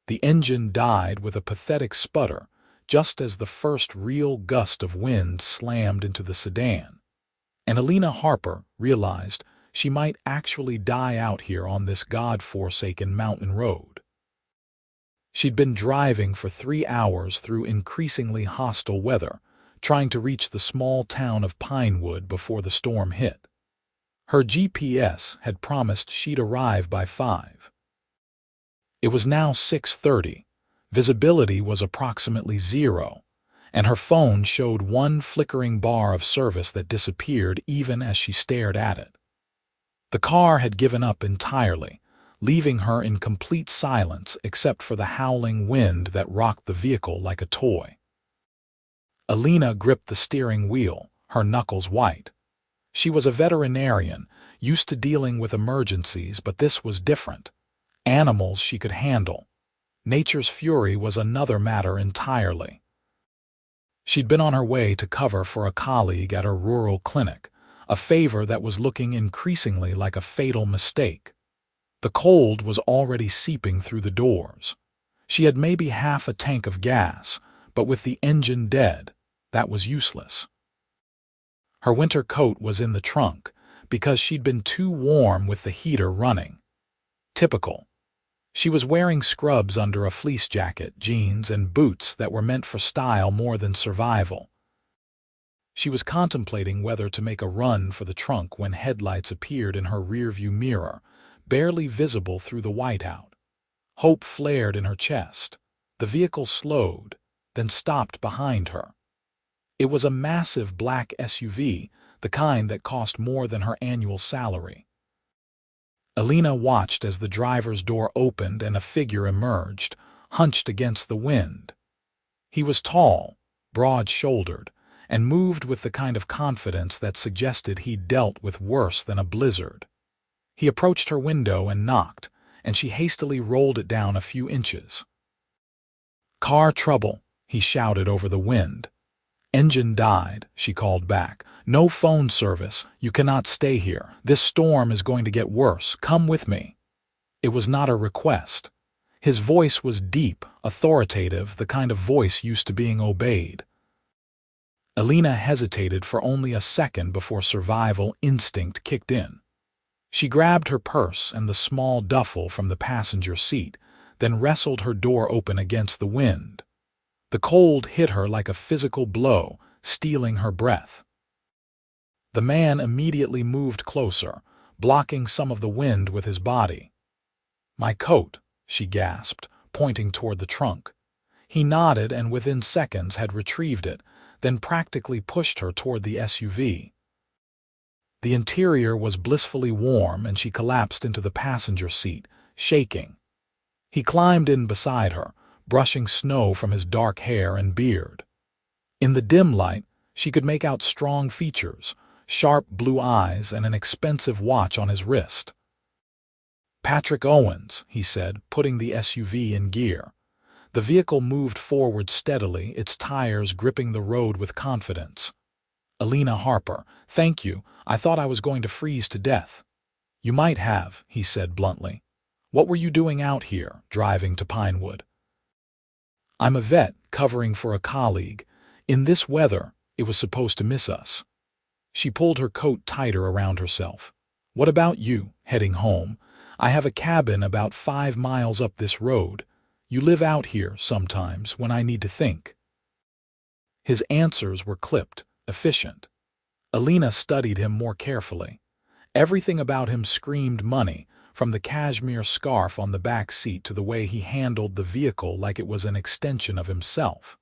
The engine died with a pathetic sputter just as the first real gust of wind slammed into the sedan, and Elena Harper realized she might actually die out here on this God-forsaken mountain road. She'd been driving for 3 hours through increasingly hostile weather, trying to reach the small town of Pinewood before the storm hit. Her GPS had promised she'd arrive by 5. It was now 6:30. Visibility was approximately 0, and her phone showed one flickering bar of service that disappeared even as she stared at it. The car had given up entirely, leaving her in complete silence except for the howling wind that rocked the vehicle like a toy. Elena gripped the steering wheel, her knuckles white. She was a veterinarian, used to dealing with emergencies, but this was different. Animals she could handle. Nature's fury was another matter entirely. She'd been on her way to cover for a colleague at her rural clinic, a favor that was looking increasingly like a fatal mistake. The cold was already seeping through the doors. She had maybe half a tank of gas, but with the engine dead, that was useless. Her winter coat was in the trunk because she'd been too warm with the heater running. Typical. She was wearing scrubs under a fleece jacket, jeans, and boots that were meant for style more than survival. She was contemplating whether to make a run for the trunk when headlights appeared in her rearview mirror, barely visible through the whiteout. Hope flared in her chest. The vehicle slowed, then stopped behind her. It was a massive black SUV, the kind that cost more than her annual salary. Elena watched as the driver's door opened and a figure emerged, hunched against the wind. He was tall, broad-shouldered, and moved with the kind of confidence that suggested he'd dealt with worse than a blizzard. He approached her window and knocked, and she hastily rolled it down a few inches. "Car trouble," he shouted over the wind. "Engine died," she called back. "No phone service. You cannot stay here. This storm is going to get worse. Come with me." It was not a request. His voice was deep, authoritative, the kind of voice used to being obeyed. Elena hesitated for only a second before survival instinct kicked in. She grabbed her purse and the small duffel from the passenger seat, then wrestled her door open against the wind. The cold hit her like a physical blow, stealing her breath. The man immediately moved closer, blocking some of the wind with his body. "My coat," she gasped, pointing toward the trunk. He nodded and within seconds had retrieved it, then practically pushed her toward the SUV. The interior was blissfully warm and she collapsed into the passenger seat, shaking. He climbed in beside her, brushing snow from his dark hair and beard. In the dim light, she could make out strong features, sharp blue eyes, and an expensive watch on his wrist. "Patrick Owens," he said, putting the SUV in gear. The vehicle moved forward steadily, its tires gripping the road with confidence. "Elena Harper, thank you. I thought I was going to freeze to death." "You might have," he said bluntly. "What were you doing out here, driving to Pinewood?" "I'm a vet, covering for a colleague. In this weather, it was supposed to miss us." She pulled her coat tighter around herself. "What about you, heading home? I have a cabin about 5 miles up this road. You live out here sometimes when I need to think." His answers were clipped, efficient. Elena studied him more carefully. Everything about him screamed money, from the cashmere scarf on the back seat to the way he handled the vehicle like it was an extension of himself.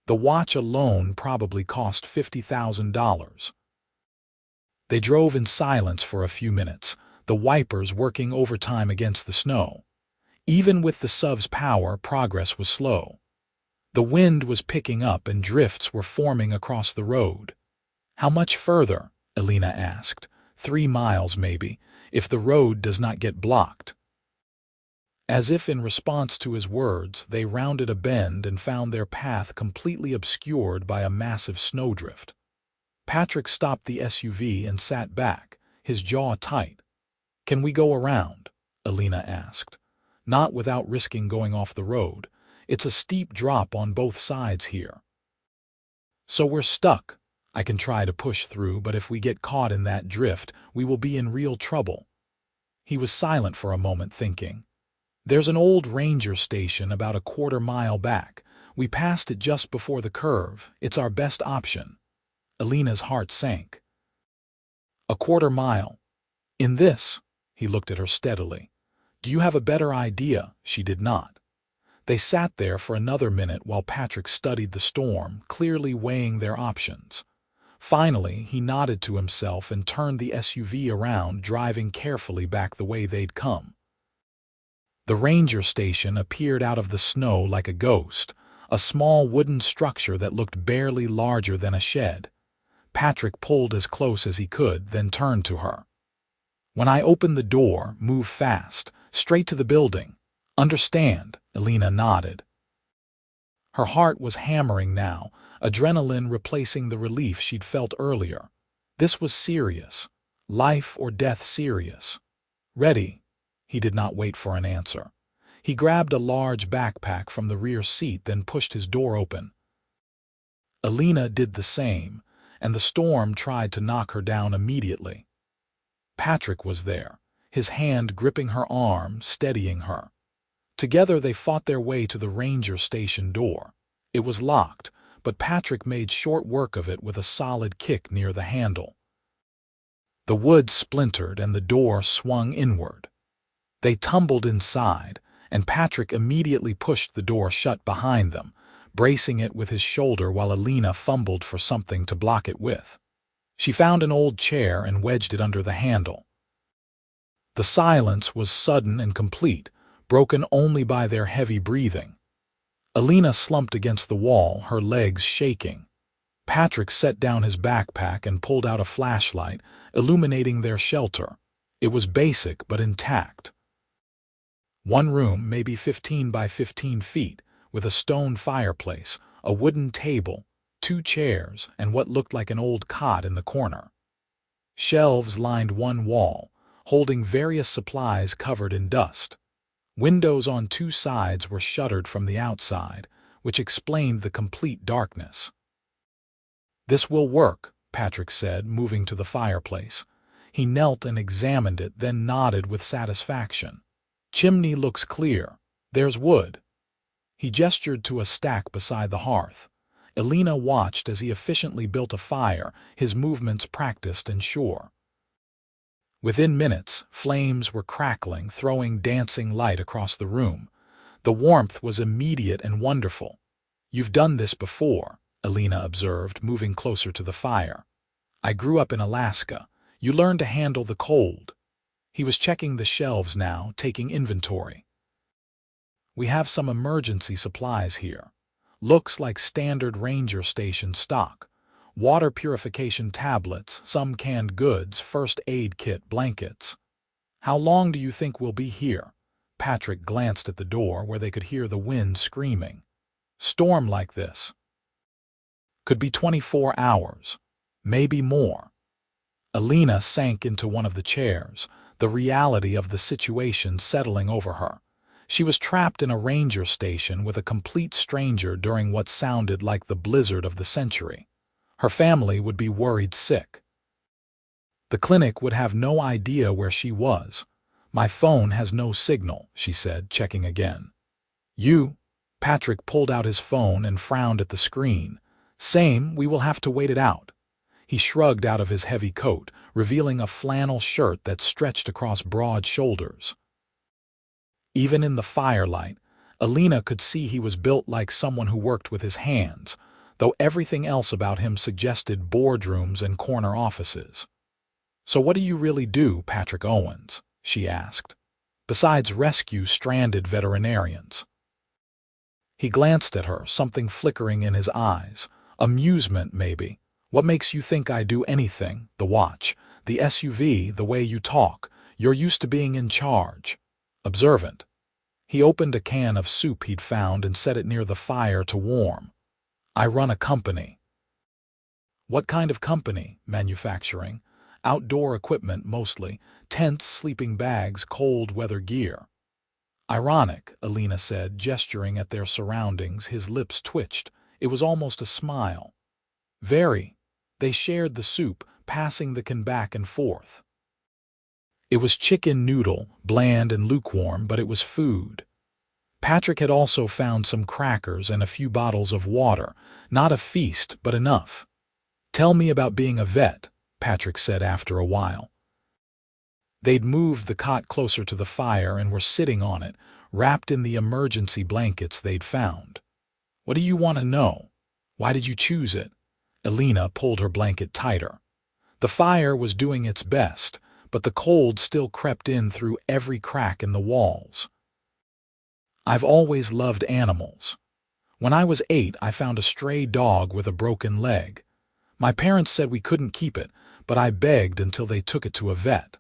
The watch alone probably cost $50,000. They drove in silence for a few minutes, the wipers working overtime against the snow. Even with the SUV's power, progress was slow. The wind was picking up and drifts were forming across the road. "How much further?" Elena asked. 3 miles, maybe, if the road does not get blocked." As if in response to his words, they rounded a bend and found their path completely obscured by a massive snowdrift. Patrick stopped the SUV and sat back, his jaw tight. "Can we go around?" Elena asked. not without risking going off the road. It's a steep drop on both sides here. So we're stuck. I can try to push through, but if we get caught in that drift, we will be in real trouble." He was silent for a moment, thinking. "There's an old ranger station about a quarter-mile back. We passed it just before the curve. It's our best option." Elena's heart sank. "A quarter-mile? In this?" He looked at her steadily. "Do you have a better idea?" She did not. They sat there for another minute while Patrick studied the storm, clearly weighing their options. Finally, he nodded to himself and turned the SUV around, driving carefully back the way they'd come. The ranger station appeared out of the snow like a ghost, a small wooden structure that looked barely larger than a shed. Patrick pulled as close as he could, then turned to her. "When I open the door, move fast, straight to the building. Understand?" Elena nodded. Her heart was hammering now, adrenaline replacing the relief she'd felt earlier. This was serious. Life or death serious. "Ready?" He did not wait for an answer. He grabbed a large backpack from the rear seat, then pushed his door open. Elena did the same, and the storm tried to knock her down immediately. Patrick was there, his hand gripping her arm, steadying her. Together they fought their way to the ranger station door. It was locked, but Patrick made short work of it with a solid kick near the handle. The wood splintered and the door swung inward. They tumbled inside, and Patrick immediately pushed the door shut behind them, bracing it with his shoulder while Elena fumbled for something to block it with. She found an old chair and wedged it under the handle. The silence was sudden and complete, broken only by their heavy breathing. Elena slumped against the wall, her legs shaking. Patrick set down his backpack and pulled out a flashlight, illuminating their shelter. It was basic but intact. One room, maybe 15 by 15 feet, with a stone fireplace, a wooden table, 2 chairs, and what looked like an old cot in the corner. Shelves lined one wall, holding various supplies covered in dust. Windows on 2 sides were shuttered from the outside, which explained the complete darkness. "This will work," Patrick said, moving to the fireplace. He knelt and examined it, then nodded with satisfaction. "Chimney looks clear. There's wood." He gestured to a stack beside the hearth. Elena watched as he efficiently built a fire, his movements practiced and sure. Within minutes, flames were crackling, throwing dancing light across the room. The warmth was immediate and wonderful. "You've done this before," Elena observed, moving closer to the fire. "I grew up in Alaska. You learn to handle the cold." He was checking the shelves now, taking inventory. "We have some emergency supplies here. Looks like standard ranger station stock. Water purification tablets, some canned goods, first aid kit, blankets." "How long do you think we'll be here?" Patrick glanced at the door where they could hear the wind screaming. "Storm like this could be 24 hours, maybe more." Elena sank into one of the chairs, the reality of the situation settling over her. She was trapped in a ranger station with a complete stranger during what sounded like the blizzard of the century. Her family would be worried sick. The clinic would have no idea where she was. "My phone has no signal," she said, checking again. Patrick pulled out his phone and frowned at the screen. "Same, we will have to wait it out." He shrugged out of his heavy coat, revealing a flannel shirt that stretched across broad shoulders. Even in the firelight, Elena could see he was built like someone who worked with his hands, though everything else about him suggested boardrooms and corner offices. "So what do you really do, Patrick Owens?" she asked. "Besides rescue stranded veterinarians?" He glanced at her, something flickering in his eyes. "Amusement, maybe. What makes you think I do anything? The watch, the SUV, the way you talk. You're used to being in charge." "Observant." He opened a can of soup he'd found and set it near the fire to warm. "I run a company." "What kind of company?" "Manufacturing. Outdoor equipment mostly. Tents, sleeping bags, cold weather gear." Ironic, Elena said, gesturing at their surroundings. His lips twitched. It was almost a smile. Very. They shared the soup, passing the can back and forth. It was chicken noodle, bland and lukewarm, but it was food. Patrick had also found some crackers and a few bottles of water. Not a feast, but enough. "Tell me about being a vet," Patrick said after a while. They'd moved the cot closer to the fire and were sitting on it, wrapped in the emergency blankets they'd found. "What do you want to know? Why did you choose it?" Elena pulled her blanket tighter. The fire was doing its best, but the cold still crept in through every crack in the walls. "I've always loved animals. When I was 8, I found a stray dog with a broken leg. My parents said we couldn't keep it, but I begged until they took it to a vet.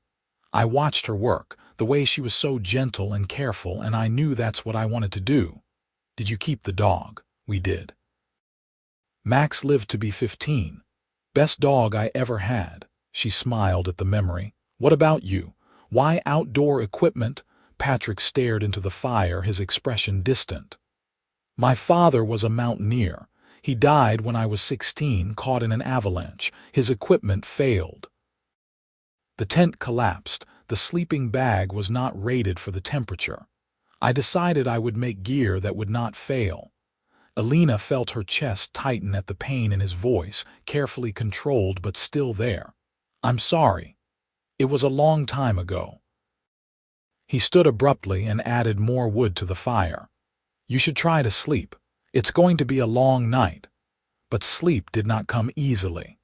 I watched her work, the way she was so gentle and careful, and I knew that's what I wanted to do." "Did you keep the dog?" "We did. Max lived to be 15. Best dog I ever had." She smiled at the memory. "What about you? Why outdoor equipment?" Patrick stared into the fire, his expression distant. "My father was a mountaineer. He died when I was 16, caught in an avalanche. His equipment failed. The tent collapsed. The sleeping bag was not rated for the temperature. I decided I would make gear that would not fail." Elena felt her chest tighten at the pain in his voice, carefully controlled but still there. "I'm sorry. It was a long time ago." He stood abruptly and added more wood to the fire. "You should try to sleep. It's going to be a long night." But sleep did not come easily.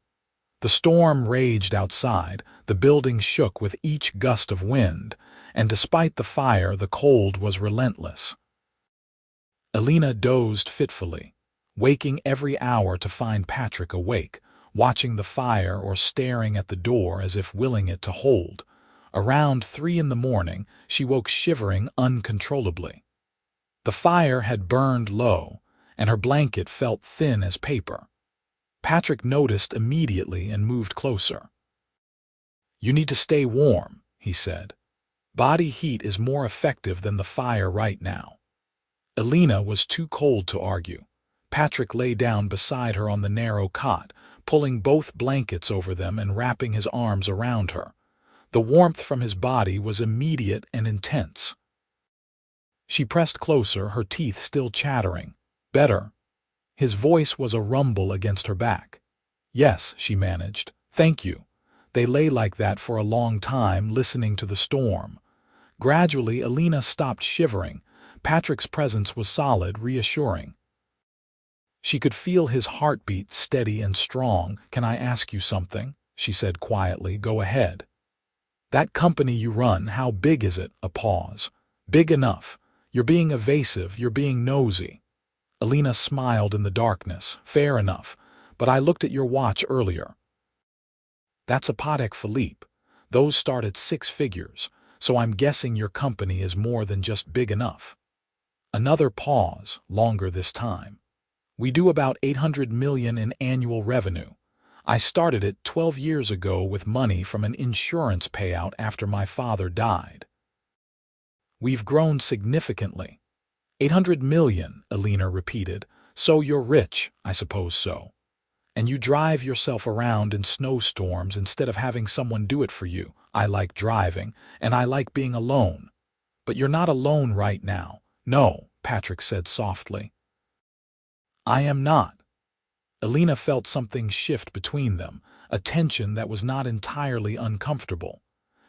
The storm raged outside, the building shook with each gust of wind, and despite the fire, the cold was relentless. Elena dozed fitfully, waking every hour to find Patrick awake, watching the fire or staring at the door as if willing it to hold. Around 3 in the morning, she woke shivering uncontrollably. The fire had burned low, and her blanket felt thin as paper. Patrick noticed immediately and moved closer. "You need to stay warm," he said. "Body heat is more effective than the fire right now." Elena was too cold to argue. Patrick lay down beside her on the narrow cot, pulling both blankets over them and wrapping his arms around her. The warmth from his body was immediate and intense. She pressed closer, her teeth still chattering. "Better?" His voice was a rumble against her back. "Yes," she managed. "Thank you." They lay like that for a long time, listening to the storm. Gradually, Elena stopped shivering. Patrick's presence was solid, reassuring. She could feel his heartbeat, steady and strong. "Can I ask you something?" she said quietly. "Go ahead." "That company you run, how big is it?" A pause. "Big enough. You're being evasive, you're being nosy." Elena smiled in the darkness. "Fair enough, but I looked at your watch earlier. That's a Patek Philippe. Those start at 6 figures, so I'm guessing your company is more than just big enough." Another pause, longer this time. "We do about 800 million in annual revenue. I started it 12 years ago with money from an insurance payout after my father died. We've grown significantly." 800 million, Elena repeated. "So you're rich, I suppose so. And you drive yourself around in snowstorms instead of having someone do it for you." "I like driving, and I like being alone." "But you're not alone right now." "No," Patrick said softly. "I am not." Elena felt something shift between them, a tension that was not entirely uncomfortable.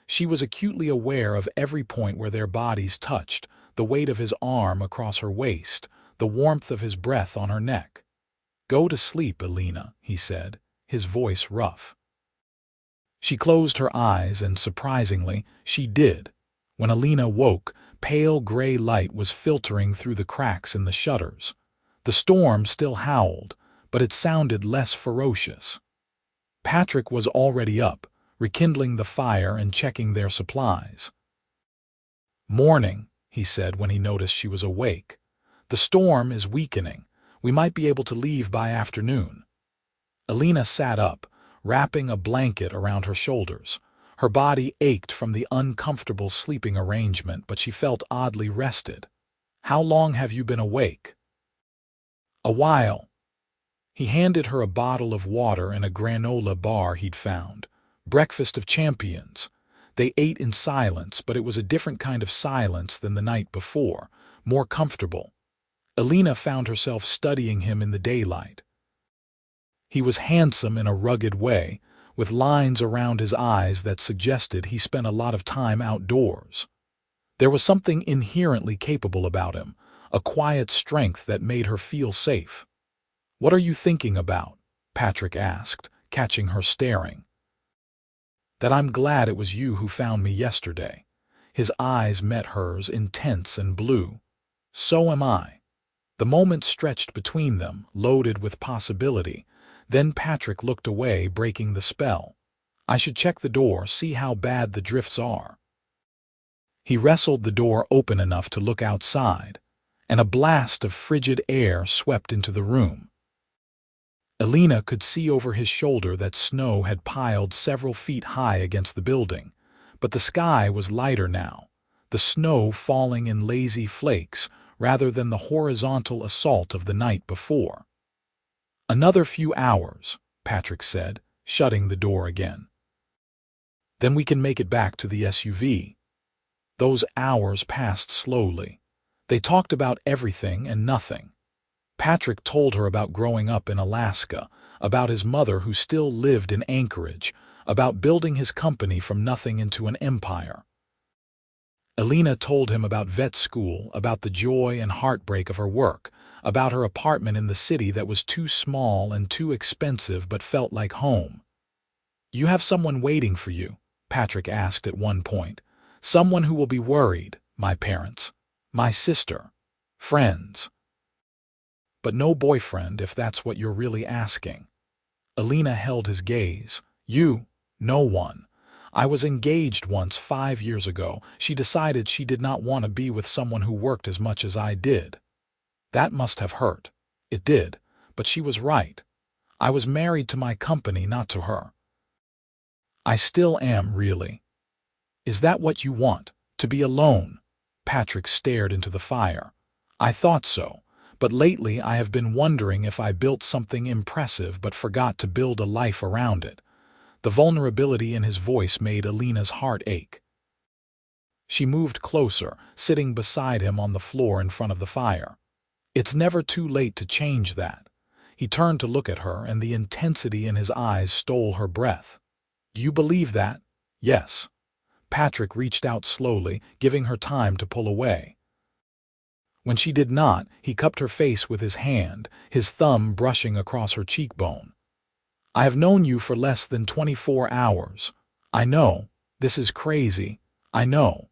She was acutely aware of every point where their bodies touched, the weight of his arm across her waist, the warmth of his breath on her neck. "Go to sleep, Elena," he said, his voice rough. She closed her eyes, and surprisingly, she did. When Elena woke, pale gray light was filtering through the cracks in the shutters. The storm still howled, but it sounded less ferocious. Patrick was already up, rekindling the fire and checking their supplies. "Morning," he said when he noticed she was awake. "The storm is weakening. We might be able to leave by afternoon." Elena sat up, wrapping a blanket around her shoulders. Her body ached from the uncomfortable sleeping arrangement, but she felt oddly rested. "How long have you been awake?" "A while." He handed her a bottle of water and a granola bar he'd found. Breakfast of champions. They ate in silence, but it was a different kind of silence than the night before, more comfortable. Elena found herself studying him in the daylight. He was handsome in a rugged way, with lines around his eyes that suggested he spent a lot of time outdoors. There was something inherently capable about him, a quiet strength that made her feel safe. "What are you thinking about?" Patrick asked, catching her staring. "That I'm glad it was you who found me yesterday." His eyes met hers, intense and blue. "So am I." The moment stretched between them, loaded with possibility. Then Patrick looked away, breaking the spell. "I should check the door, see how bad the drifts are." He wrestled the door open enough to look outside, and a blast of frigid air swept into the room. Elena could see over his shoulder that snow had piled several feet high against the building, but the sky was lighter now, the snow falling in lazy flakes rather than the horizontal assault of the night before. "Another few hours," Patrick said, shutting the door again. "Then we can make it back to the SUV." Those hours passed slowly. They talked about everything and nothing. Patrick told her about growing up in Alaska, about his mother who still lived in Anchorage, about building his company from nothing into an empire. Elena told him about vet school, about the joy and heartbreak of her work, about her apartment in the city that was too small and too expensive but felt like home. "You have someone waiting for you?" Patrick asked at one point. "Someone who will be worried? My parents, my sister, friends." "But no boyfriend, if that's what you're really asking." Elena held his gaze. No one. I was engaged once 5 years ago. She decided she did not want to be with someone who worked as much as I did. That must have hurt." "It did, but she was right. I was married to my company, not to her." "I still am, really." "Is that what you want, to be alone?" Patrick stared into the fire. "I thought so. But lately I have been wondering if I built something impressive but forgot to build a life around it." The vulnerability in his voice made Elena's heart ache. She moved closer, sitting beside him on the floor in front of the fire. "It's never too late to change that." He turned to look at her, and the intensity in his eyes stole her breath. "Do you believe that?" "Yes." Patrick reached out slowly, giving her time to pull away. When she did not, he cupped her face with his hand, his thumb brushing across her cheekbone. "I have known you for less than 24 hours. I know. This is crazy. I know."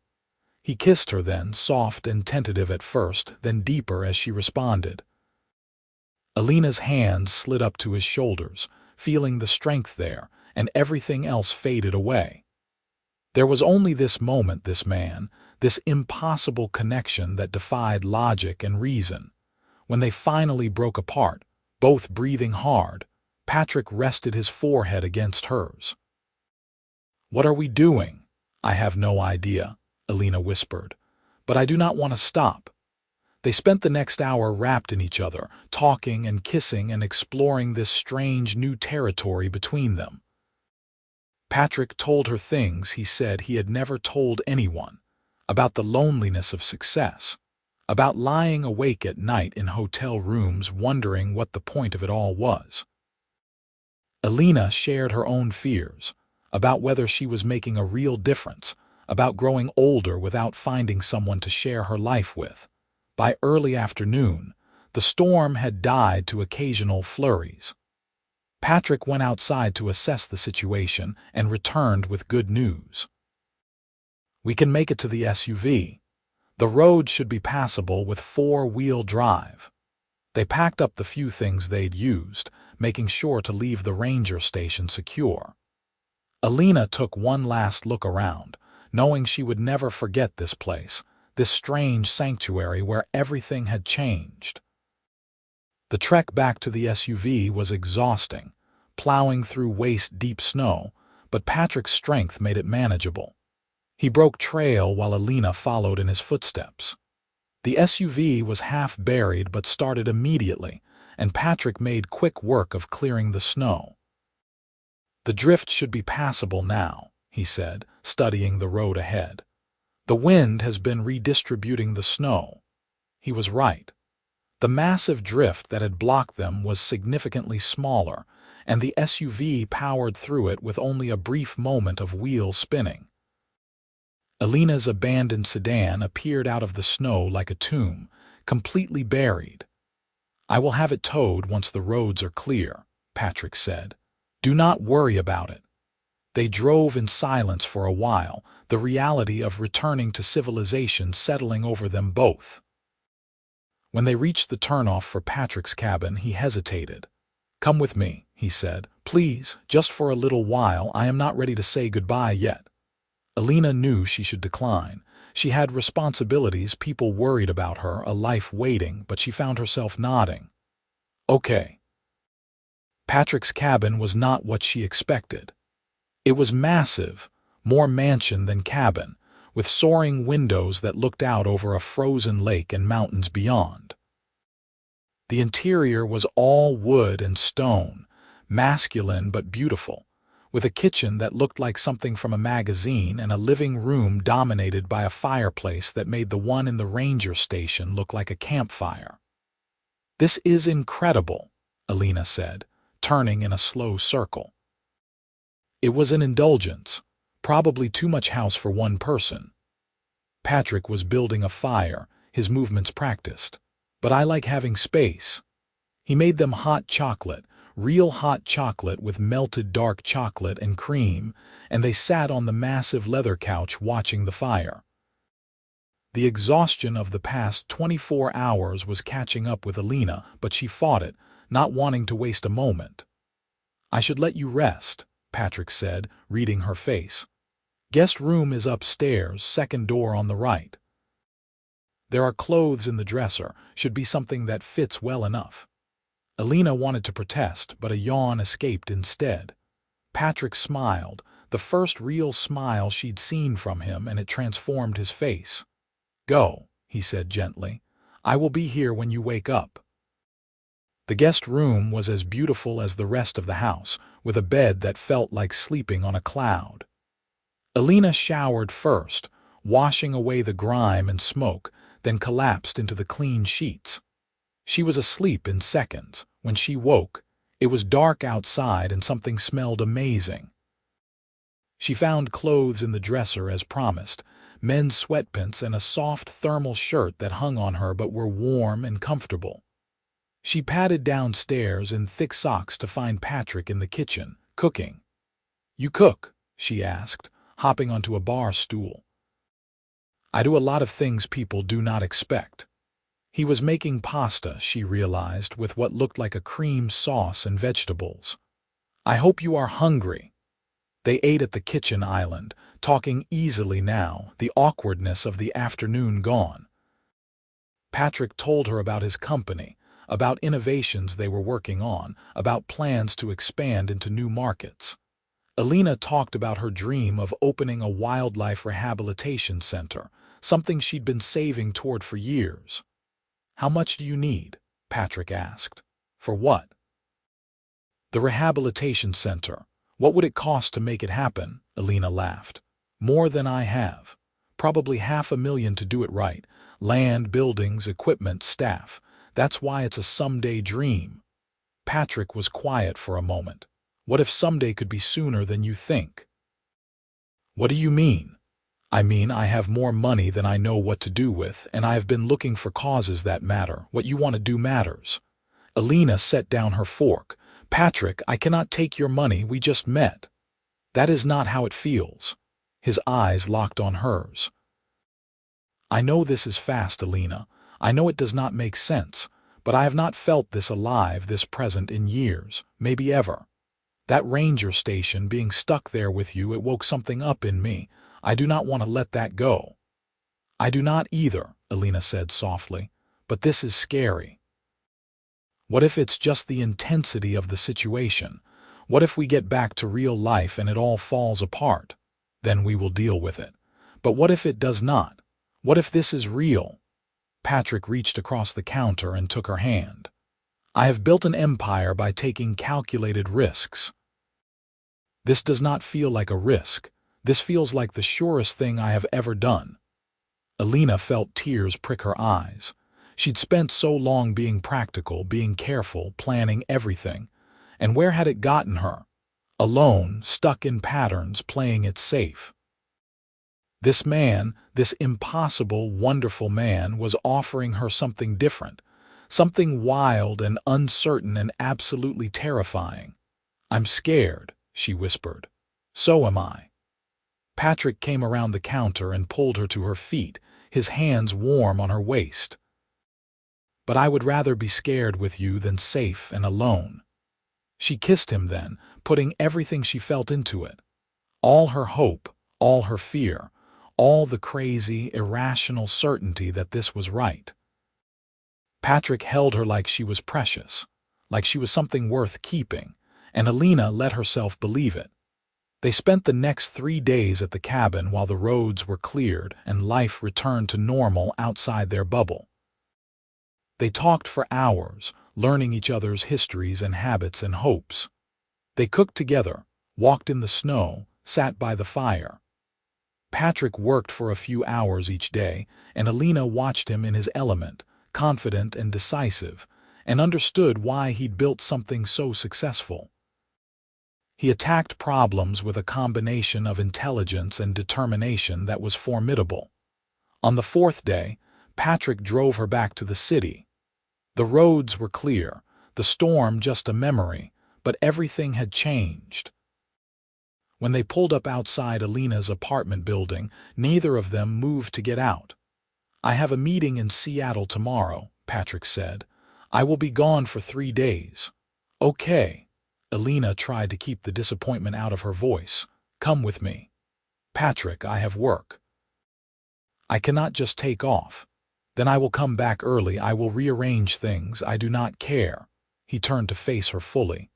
He kissed her then, soft and tentative at first, then deeper as she responded. Elena's hands slid up to his shoulders, feeling the strength there, and everything else faded away. There was only this moment, this man, this impossible connection that defied logic and reason. When they finally broke apart, both breathing hard, Patrick rested his forehead against hers. "What are we doing?" "I have no idea," Elena whispered. "But I do not want to stop." They spent the next hour wrapped in each other, talking and kissing and exploring this strange new territory between them. Patrick told her things he said he had never told anyone, about the loneliness of success, about lying awake at night in hotel rooms wondering what the point of it all was. Elena shared her own fears, about whether she was making a real difference, about growing older without finding someone to share her life with. By early afternoon, the storm had died to occasional flurries. Patrick went outside to assess the situation and returned with good news. "We can make it to the SUV. The road should be passable with 4-wheel drive." They packed up the few things they'd used, making sure to leave the ranger station secure. Elena took one last look around, knowing she would never forget this place, this strange sanctuary where everything had changed. The trek back to the SUV was exhausting, plowing through waist-deep snow, but Patrick's strength made it manageable. He broke trail while Elena followed in his footsteps. The SUV was half buried but started immediately, and Patrick made quick work of clearing the snow. "The drift should be passable now," he said, studying the road ahead. "The wind has been redistributing the snow." He was right. The massive drift that had blocked them was significantly smaller, and the SUV powered through it with only a brief moment of wheels spinning. Elena's abandoned sedan appeared out of the snow like a tomb, completely buried. "I will have it towed once the roads are clear," Patrick said. "Do not worry about it." They drove in silence for a while, the reality of returning to civilization settling over them both. When they reached the turnoff for Patrick's cabin, he hesitated. "Come with me," he said. "Please, just for a little while. I am not ready to say goodbye yet." Elena knew she should decline. She had responsibilities, people worried about her, a life waiting, but she found herself nodding. "Okay." Patrick's cabin was not what she expected. It was massive, more mansion than cabin, with soaring windows that looked out over a frozen lake and mountains beyond. The interior was all wood and stone, masculine but beautiful, with a kitchen that looked like something from a magazine and a living room dominated by a fireplace that made the one in the ranger station look like a campfire. "This is incredible," Elena said, turning in a slow circle. It was an indulgence, probably too much house for one person. Patrick was building a fire, his movements practiced. "But I like having space." He made them hot chocolate, real hot chocolate with melted dark chocolate and cream, and they sat on the massive leather couch watching the fire. The exhaustion of the past 24 hours was catching up with Elena, but she fought it, not wanting to waste a moment. "I should let you rest," Patrick said, reading her face. "Guest room is upstairs, second door on the right. There are clothes in the dresser, should be something that fits well enough." Elena wanted to protest, but a yawn escaped instead. Patrick smiled, the first real smile she'd seen from him, and it transformed his face. "Go," he said gently. "I will be here when you wake up." The guest room was as beautiful as the rest of the house, with a bed that felt like sleeping on a cloud. Elena showered first, washing away the grime and smoke, then collapsed into the clean sheets. She was asleep in seconds. When she woke, it was dark outside and something smelled amazing. She found clothes in the dresser as promised, men's sweatpants and a soft thermal shirt that hung on her but were warm and comfortable. She padded downstairs in thick socks to find Patrick in the kitchen, cooking. "You cook?" she asked, hopping onto a bar stool. "I do a lot of things people do not expect." He was making pasta, she realized, with what looked like a cream sauce and vegetables. "I hope you are hungry." They ate at the kitchen island, talking easily now, the awkwardness of the afternoon gone. Patrick told her about his company, about innovations they were working on, about plans to expand into new markets. Elena talked about her dream of opening a wildlife rehabilitation center, something she'd been saving toward for years. "How much do you need?" Patrick asked. "For what?" "The rehabilitation center. What would it cost to make it happen?" Elena laughed. "More than I have. Probably $500,000 to do it right. Land, buildings, equipment, staff. That's why it's a someday dream." Patrick was quiet for a moment. "What if someday could be sooner than you think?" "What do you mean?" "I mean, I have more money than I know what to do with, and I have been looking for causes that matter. What you want to do matters." Elena set down her fork. "Patrick, I cannot take your money, we just met." "That is not how it feels." His eyes locked on hers. "I know this is fast, Elena. I know it does not make sense, but I have not felt this alive, this present in years, maybe ever. That ranger station, being stuck there with you, it woke something up in me. I do not want to let that go." "I do not either," Elena said softly, "but this is scary." What if it's just the intensity of the situation? What if we get back to real life and it all falls apart? Then we will deal with it. But what if it does not? What if this is real? Patrick reached across the counter and took her hand. I have built an empire by taking calculated risks. This does not feel like a risk. This feels like the surest thing I have ever done. Elena felt tears prick her eyes. She'd spent so long being practical, being careful, planning everything. And where had it gotten her? Alone, stuck in patterns, playing it safe. This man, this impossible, wonderful man, was offering her something different, something wild and uncertain and absolutely terrifying. I'm scared, she whispered. So am I. Patrick came around the counter and pulled her to her feet, his hands warm on her waist. But I would rather be scared with you than safe and alone. She kissed him then, putting everything she felt into it. All her hope, all her fear, all the crazy, irrational certainty that this was right. Patrick held her like she was precious, like she was something worth keeping, and Elena let herself believe it. They spent the next 3 days at the cabin while the roads were cleared and life returned to normal outside their bubble. They talked for hours, learning each other's histories and habits and hopes. They cooked together, walked in the snow, sat by the fire. Patrick worked for a few hours each day, and Elena watched him in his element, confident and decisive, and understood why he'd built something so successful. He attacked problems with a combination of intelligence and determination that was formidable. On the 4th day, Patrick drove her back to the city. The roads were clear, the storm just a memory, but everything had changed. When they pulled up outside Elena's apartment building, neither of them moved to get out. I have a meeting in Seattle tomorrow, Patrick said. I will be gone for 3 days. Okay. Elena tried to keep the disappointment out of her voice. Come with me. Patrick, I have work. I cannot just take off. Then I will come back early. I will rearrange things. I do not care. He turned to face her fully.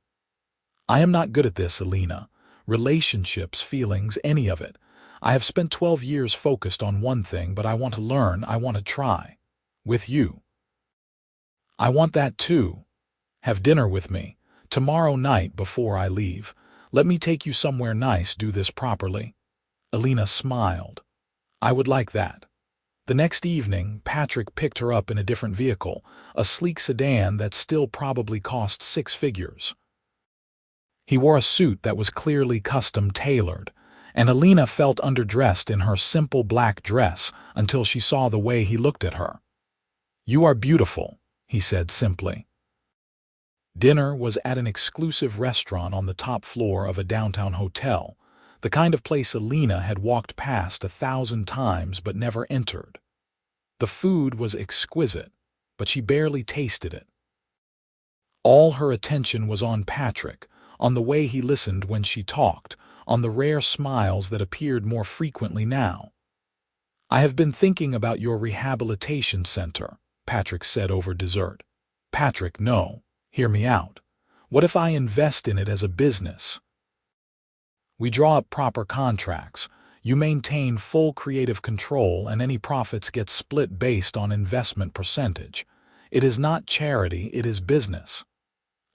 I am not good at this, Elena. Relationships, feelings, any of it. I have spent 12 years focused on one thing, but I want to learn, I want to try. With you. I want that too. Have dinner with me. Tomorrow night before I leave. Let me take you somewhere nice, do this properly. Elena smiled. I would like that. The next evening, Patrick picked her up in a different vehicle, a sleek sedan that still probably cost 6 figures. He wore a suit that was clearly custom-tailored, and Elena felt underdressed in her simple black dress until she saw the way he looked at her. You are beautiful, he said simply. Dinner was at an exclusive restaurant on the top floor of a downtown hotel, the kind of place Elena had walked past 1,000 times but never entered. The food was exquisite, but she barely tasted it. All her attention was on Patrick, on the way he listened when she talked, on the rare smiles that appeared more frequently now. I have been thinking about your rehabilitation center, Patrick said over dessert. Patrick, no. Hear me out. What if I invest in it as a business? We draw up proper contracts. You maintain full creative control and any profits get split based on investment percentage. It is not charity, it is business.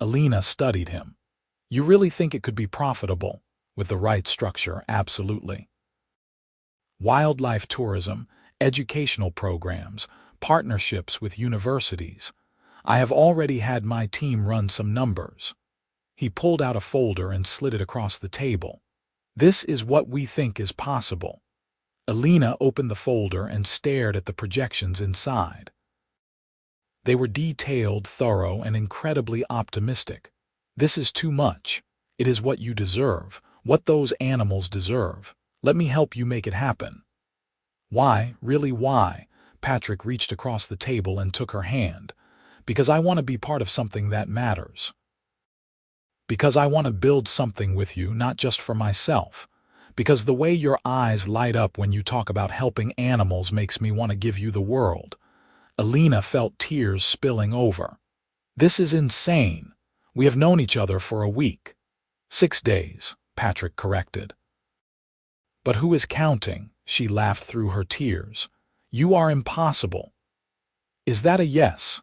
Elena studied him. You really think it could be profitable? With the right structure, absolutely. Wildlife tourism, educational programs, partnerships with universities. I have already had my team run some numbers. He pulled out a folder and slid it across the table. This is what we think is possible. Elena opened the folder and stared at the projections inside. They were detailed, thorough, and incredibly optimistic. This is too much. It is what you deserve, what those animals deserve. Let me help you make it happen. Why, really why? Patrick reached across the table and took her hand. Because I want to be part of something that matters. Because I want to build something with you, not just for myself. Because the way your eyes light up when you talk about helping animals makes me want to give you the world. Elena felt tears spilling over. This is insane. We have known each other for a week. 6 days, Patrick corrected. But who is counting? She laughed through her tears. You are impossible. Is that a yes?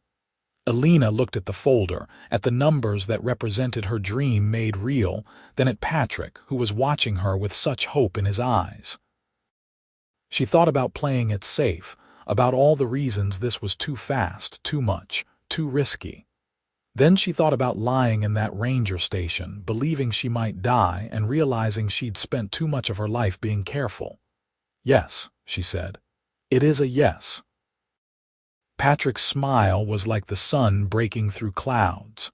Elena looked at the folder, at the numbers that represented her dream made real, then at Patrick, who was watching her with such hope in his eyes. She thought about playing it safe, about all the reasons this was too fast, too much, too risky. Then she thought about lying in that ranger station, believing she might die and realizing she'd spent too much of her life being careful. Yes, she said. It is a yes. Patrick's smile was like the sun breaking through clouds.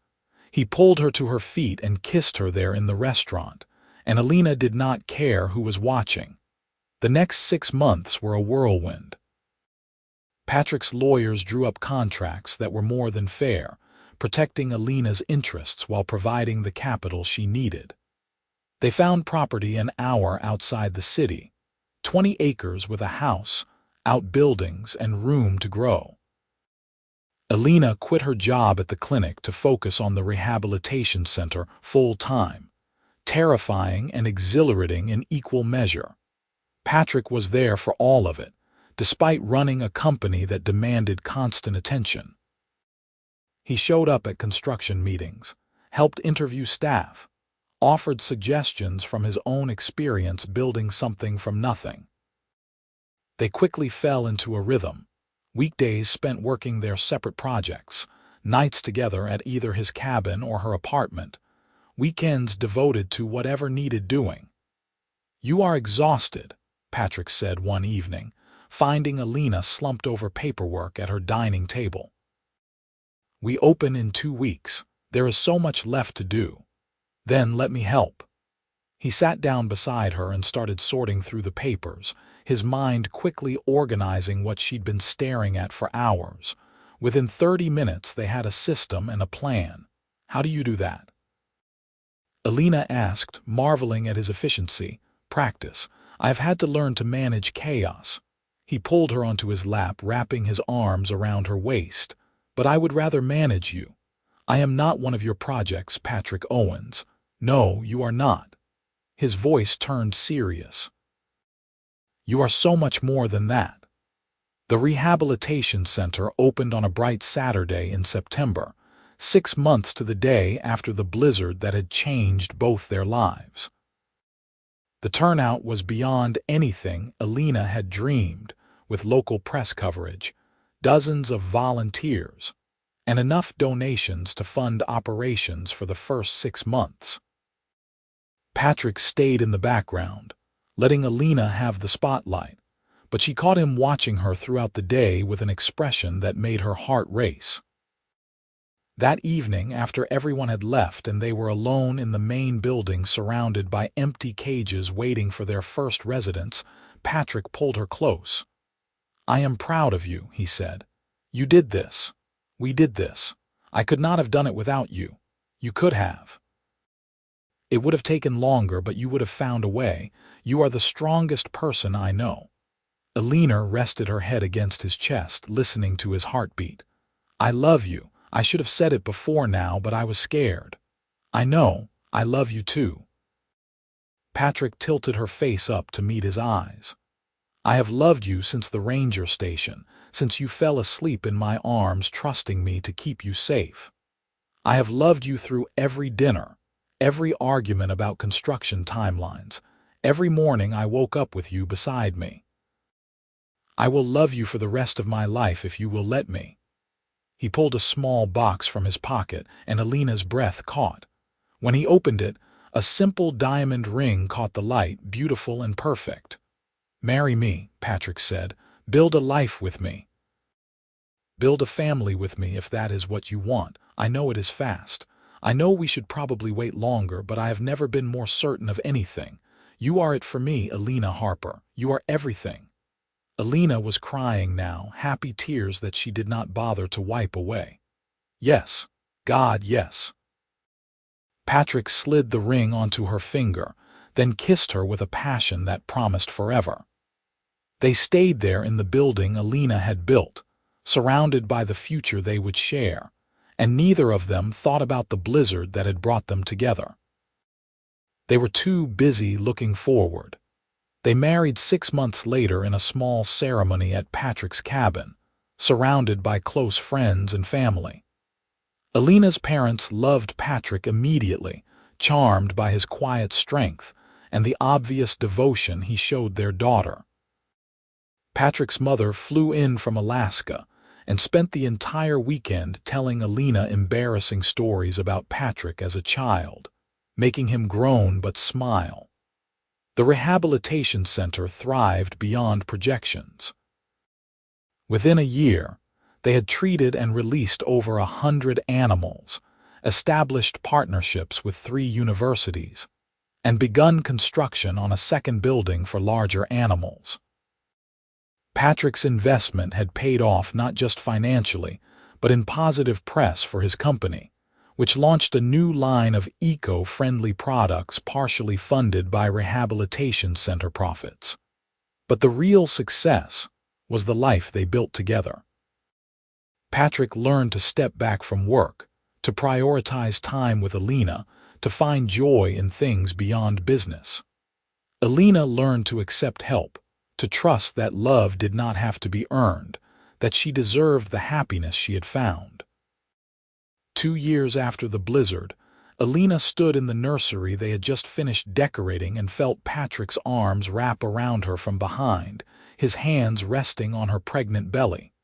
He pulled her to her feet and kissed her there in the restaurant, and Elena did not care who was watching. The next 6 months were a whirlwind. Patrick's lawyers drew up contracts that were more than fair, protecting Elena's interests while providing the capital she needed. They found property an hour outside the city, 20 acres with a house, outbuildings, and room to grow. Elena quit her job at the clinic to focus on the rehabilitation center full-time, terrifying and exhilarating in equal measure. Patrick was there for all of it, despite running a company that demanded constant attention. He showed up at construction meetings, helped interview staff, offered suggestions from his own experience building something from nothing. They quickly fell into a rhythm, weekdays spent working their separate projects, nights together at either his cabin or her apartment, weekends devoted to whatever needed doing. You are exhausted, Patrick said one evening, finding Elena slumped over paperwork at her dining table. We open in 2 weeks. There is so much left to do. Then let me help. He sat down beside her and started sorting through the papers, his mind quickly organizing what she'd been staring at for hours. Within 30 minutes, they had a system and a plan. How do you do that? Elena asked, marveling at his efficiency. Practice. I've had to learn to manage chaos. He pulled her onto his lap, wrapping his arms around her waist. But I would rather manage you. I am not one of your projects, Patrick Owens. No, you are not. His voice turned serious. You are so much more than that. The rehabilitation center opened on a bright Saturday in September, 6 months to the day after the blizzard that had changed both their lives. The turnout was beyond anything Elena had dreamed, with local press coverage, dozens of volunteers, and enough donations to fund operations for the first 6 months. Patrick stayed in the background, letting Elena have the spotlight, but she caught him watching her throughout the day with an expression that made her heart race. That evening, after everyone had left and they were alone in the main building surrounded by empty cages waiting for their first residents, Patrick pulled her close. I am proud of you, he said. You did this. We did this. I could not have done it without you. You could have. It would have taken longer, but you would have found a way. You are the strongest person I know. Elena rested her head against his chest, listening to his heartbeat. I love you. I should have said it before now, but I was scared. I know. I love you too. Patrick tilted her face up to meet his eyes. I have loved you since the ranger station, since you fell asleep in my arms trusting me to keep you safe. I have loved you through every dinner, every argument about construction timelines, every morning I woke up with you beside me. I will love you for the rest of my life if you will let me. He pulled a small box from his pocket, and Elena's breath caught. When he opened it, a simple diamond ring caught the light, beautiful and perfect. Marry me, Patrick said. Build a life with me. Build a family with me if that is what you want. I know it is fast. I know we should probably wait longer, but I have never been more certain of anything. You are it for me, Elena Harper. You are everything. Elena was crying now, happy tears that she did not bother to wipe away. Yes, God, yes. Patrick slid the ring onto her finger, then kissed her with a passion that promised forever. They stayed there in the building Elena had built, surrounded by the future they would share, and neither of them thought about the blizzard that had brought them together. They were too busy looking forward. They married 6 months later in a small ceremony at Patrick's cabin, surrounded by close friends and family. Elena's parents loved Patrick immediately, charmed by his quiet strength and the obvious devotion he showed their daughter. Patrick's mother flew in from Alaska and spent the entire weekend telling Elena embarrassing stories about Patrick as a child, making him groan but smile. The rehabilitation center thrived beyond projections. Within a year, they had treated and released over 100 animals, established partnerships with 3 universities, and begun construction on a second building for larger animals. Patrick's investment had paid off not just financially, but in positive press for his company, which launched a new line of eco-friendly products partially funded by rehabilitation center profits. But the real success was the life they built together. Patrick learned to step back from work, to prioritize time with Elena, to find joy in things beyond business. Elena learned to accept help, to trust that love did not have to be earned, that she deserved the happiness she had found. 2 years after the blizzard, Elena stood in the nursery they had just finished decorating and felt Patrick's arms wrap around her from behind, his hands resting on her pregnant belly.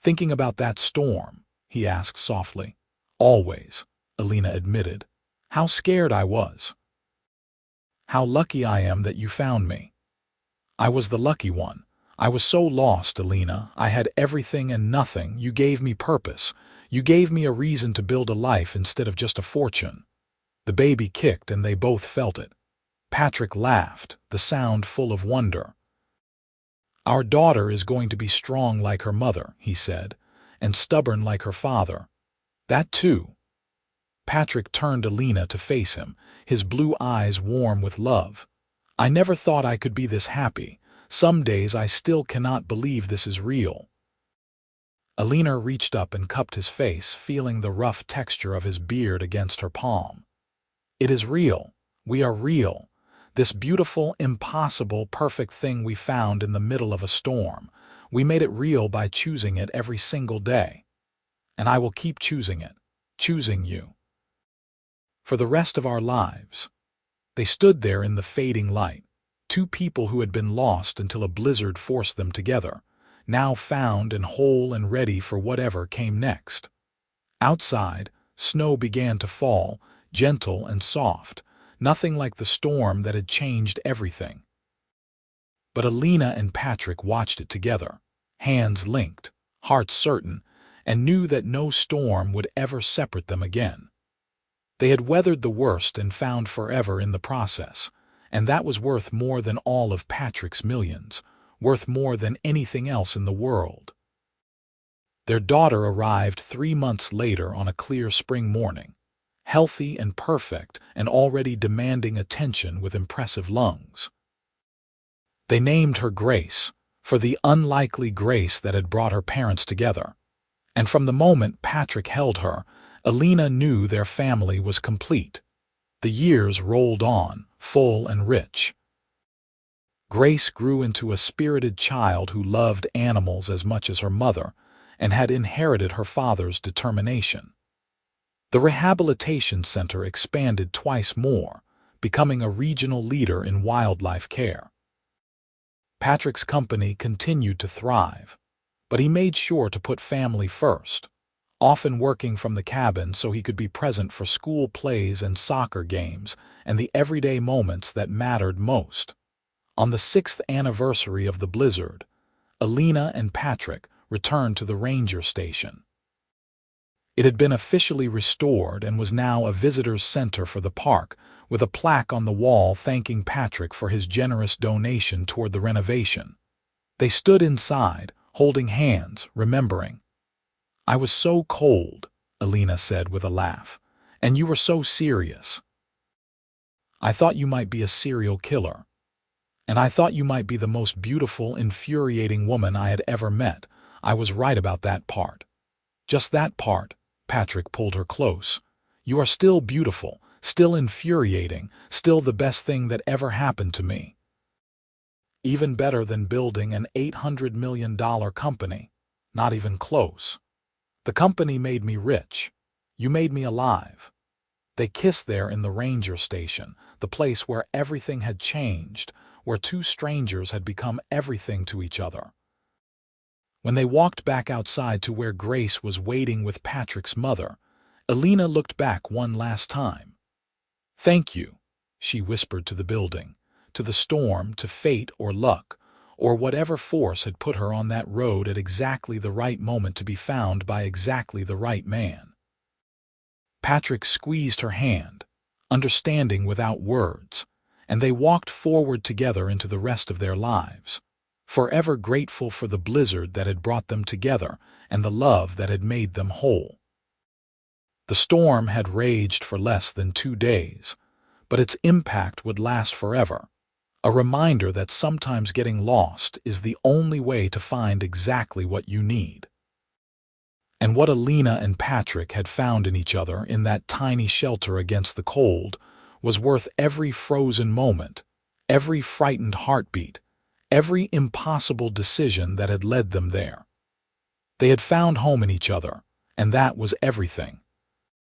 "Thinking about that storm?" he asked softly. "Always," Elena admitted. "How scared I was. How lucky I am that you found me." "I was the lucky one. I was so lost, Elena. I had everything and nothing. You gave me purpose. You gave me a reason to build a life instead of just a fortune." The baby kicked and they both felt it. Patrick laughed, the sound full of wonder. "Our daughter is going to be strong like her mother," he said, "and stubborn like her father." "That too." Patrick turned Elena to face him, his blue eyes warm with love. "I never thought I could be this happy. Some days I still cannot believe this is real." Elena reached up and cupped his face, feeling the rough texture of his beard against her palm. "It is real. We are real. This beautiful, impossible, perfect thing we found in the middle of a storm. We made it real by choosing it every single day. And I will keep choosing it, choosing you. For the rest of our lives." They stood there in the fading light, 2 people who had been lost until a blizzard forced them together, now found and whole and ready for whatever came next. Outside, snow began to fall, gentle and soft, nothing like the storm that had changed everything. But Elena and Patrick watched it together, hands linked, hearts certain, and knew that no storm would ever separate them again. They had weathered the worst and found forever in the process, and that was worth more than all of Patrick's millions, worth more than anything else in the world. Their daughter arrived 3 months later on a clear spring morning, healthy and perfect and already demanding attention with impressive lungs. They named her Grace, for the unlikely grace that had brought her parents together. And from the moment Patrick held her, Elena knew their family was complete. The years rolled on, full and rich. Grace grew into a spirited child who loved animals as much as her mother and had inherited her father's determination. The rehabilitation center expanded twice more, becoming a regional leader in wildlife care. Patrick's company continued to thrive, but he made sure to put family first, often working from the cabin so he could be present for school plays and soccer games and the everyday moments that mattered most. On the 6th anniversary of the blizzard, Elena and Patrick returned to the ranger station. It had been officially restored and was now a visitor's center for the park, with a plaque on the wall thanking Patrick for his generous donation toward the renovation. They stood inside, holding hands, remembering. "I was so cold," Elena said with a laugh, "and you were so serious. I thought you might be a serial killer. And I thought you might be the most beautiful, infuriating woman I had ever met. I was right about that part." "Just that part." Patrick pulled her close. "You are still beautiful, still infuriating, still the best thing that ever happened to me. Even better than building an $800 million company. Not even close. The company made me rich. You made me alive. They kissed there in the ranger station, the place where everything had changed, where two strangers had become everything to each other. When they walked back outside to where Grace was waiting with Patrick's mother, Elena looked back one last time. "Thank you," she whispered to the building, to the storm, to fate or luck, or whatever force had put her on that road at exactly the right moment to be found by exactly the right man. Patrick squeezed her hand, understanding without words, and they walked forward together into the rest of their lives, forever grateful for the blizzard that had brought them together and the love that had made them whole. The storm had raged for less than 2 days, but its impact would last forever, a reminder that sometimes getting lost is the only way to find exactly what you need. And what Elena and Patrick had found in each other in that tiny shelter against the cold was worth every frozen moment, every frightened heartbeat, every impossible decision that had led them there. They had found home in each other, and that was everything.